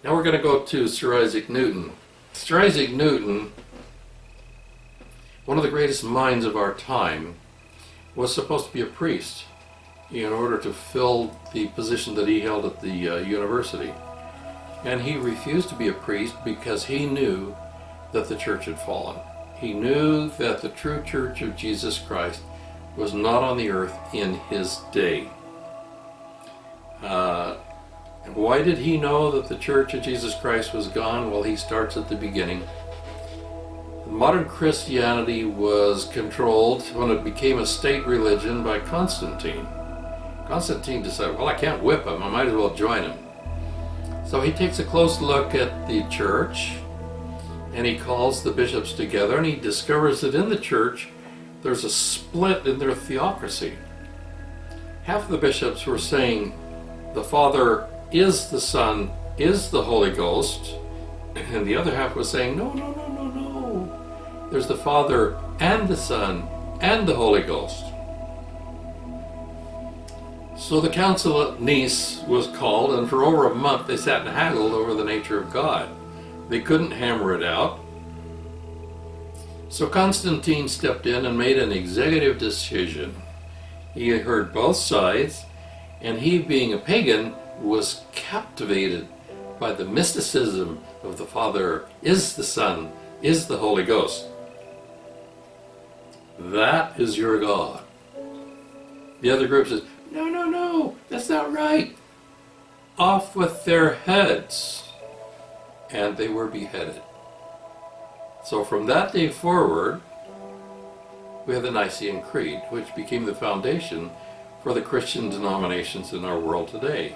Now we're going to go to Sir Isaac Newton. Sir Isaac Newton, one of the greatest minds of our time, was supposed to be a priest in order to fill the position that he held at the university. And he refused to be a priest because he knew that the church had fallen. He knew that the true church of Jesus Christ was not on the earth in his day. Why did he know that the church of Jesus Christ was gone? Well, he starts at the beginning. Modern Christianity was controlled when it became a state religion by Constantine. Constantine decided, well, I can't whip him, I might as well join him. So he takes a close look at the church, and he calls the bishops together, and he discovers that in the church there's a split in their theocracy. Half of the bishops were saying the Father is the Son, is the Holy Ghost, and the other half was saying, no. There's the Father and the Son and the Holy Ghost. So the Council at Nice was called, and for over a month they sat and haggled over the nature of God. They couldn't hammer it out. So Constantine stepped in and made an executive decision. He heard both sides, and he, being a pagan, was captivated by the mysticism of the Father is the Son, is the Holy Ghost. That is your God. The other group says, no, that's not right. Off with their heads. And they were beheaded. So from that day forward, we have the Nicene Creed, which became the foundation for the Christian denominations in our world today.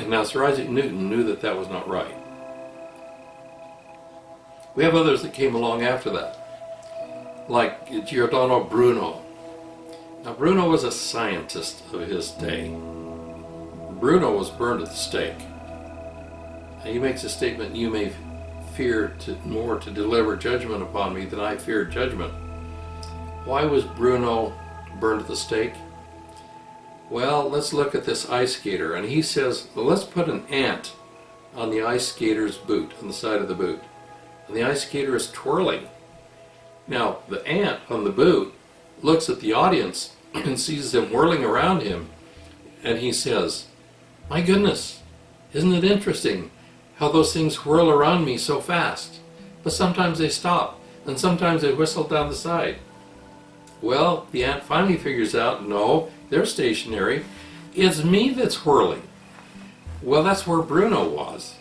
Now, Sir Isaac Newton knew that that was not right. We have others that came along after that, like Giordano Bruno. Now, Bruno was a scientist of his day. Bruno was burned at the stake. He makes a statement, you may fear more to deliver judgment upon me than I feared judgment. Why was Bruno burned at the stake? Well, let's look at this ice skater. And he says, well, let's put an ant on the ice skater's boot, on the side of the boot. And the ice skater is twirling. Now, the ant on the boot looks at the audience and sees them whirling around him. And he says, my goodness, isn't it interesting how those things whirl around me so fast? But sometimes they stop, and sometimes they whistle down the side. Well, the ant finally figures out, no, they're stationary. It's me that's whirling. Well, that's where Bruno was.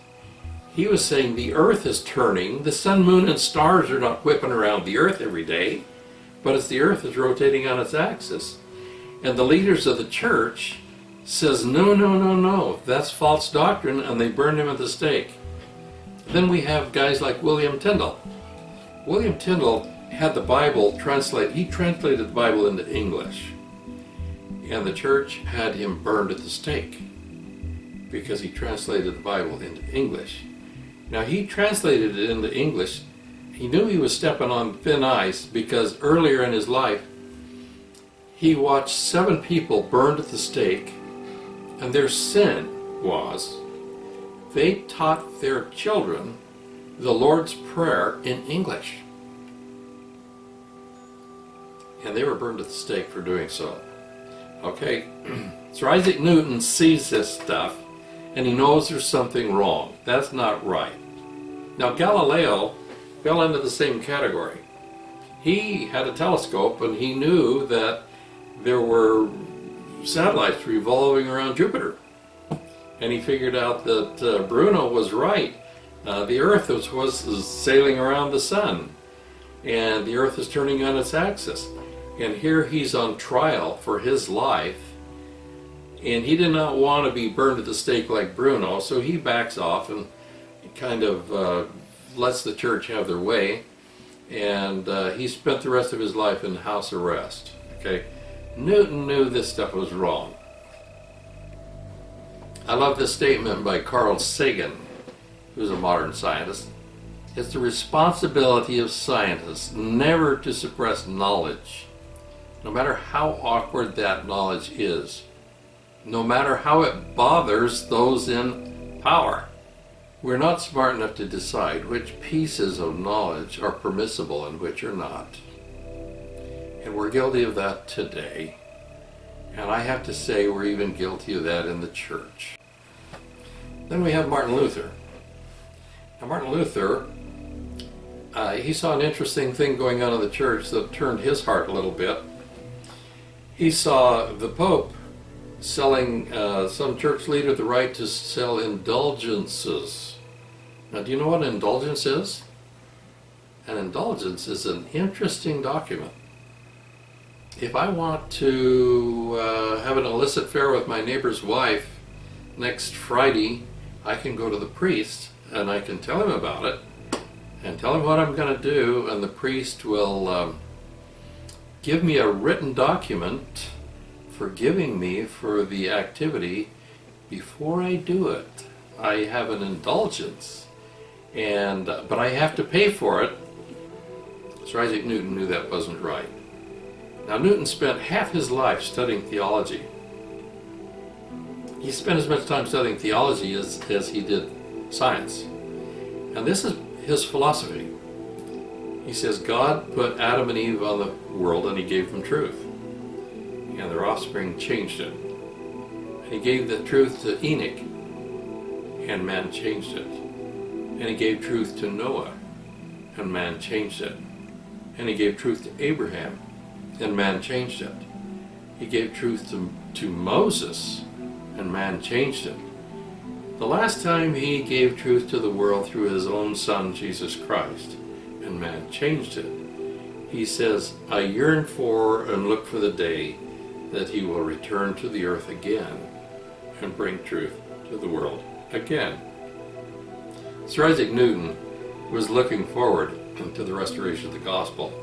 He was saying the earth is turning. The sun, moon, and stars are not whipping around the earth every day, but it's the earth is rotating on its axis. And the leaders of the church says, no, that's false doctrine, and they burned him at the stake. Then we have guys like William Tyndale. William Tyndale had the Bible translated. He translated the Bible into English, and the church had him burned at the stake because he translated the Bible into English. Now, he translated it into English. He knew he was stepping on thin ice because earlier in his life he watched 7 people burned at the stake, and their sin was they taught their children the Lord's Prayer in English. And they were burned at the stake for doing so. Okay, Sir Isaac Newton sees this stuff, and he knows there's something wrong. That's not right. Now, Galileo fell into the same category. He had a telescope, and he knew that there were satellites revolving around Jupiter. And he figured out that Bruno was right. The Earth was sailing around the sun, and the Earth is turning on its axis. And here he's on trial for his life, and he did not want to be burned at the stake like Bruno, so he backs off and kind of lets the church have their way, and he spent the rest of his life in house arrest. Okay, Newton knew this stuff was wrong. I love this statement by Carl Sagan, who's a modern scientist. It's the responsibility of scientists never to suppress knowledge, no matter how awkward that knowledge is, no matter how it bothers those in power. We're not smart enough to decide which pieces of knowledge are permissible and which are not. And we're guilty of that today. And I have to say we're even guilty of that in the church. Then we have Martin Luther. Now Martin Luther, he saw an interesting thing going on in the church that turned his heart a little bit. He saw the Pope selling some church leader the right to sell indulgences. Now, do you know what an indulgence is? An indulgence is an interesting document. If I want to have an illicit affair with my neighbor's wife next Friday, I can go to the priest and I can tell him about it and tell him what I'm going to do, and the priest will give me a written document forgiving me for the activity before I do it. I have an indulgence, but I have to pay for it. Sir Isaac Newton knew that wasn't right. Now Newton spent half his life studying theology. He spent as much time studying theology as he did science. And this is his philosophy. He says God put Adam and Eve on the world and he gave them truth. And their offspring changed it. And he gave the truth to Enoch, and man changed it. And he gave truth to Noah, and man changed it. And he gave truth to Abraham, and man changed it. He gave truth to Moses, and man changed it. The last time he gave truth to the world through his own Son, Jesus Christ, and man changed it. He says, I yearn for and look for the day that he will return to the earth again and bring truth to the world again. Sir Isaac Newton was looking forward to the restoration of the gospel.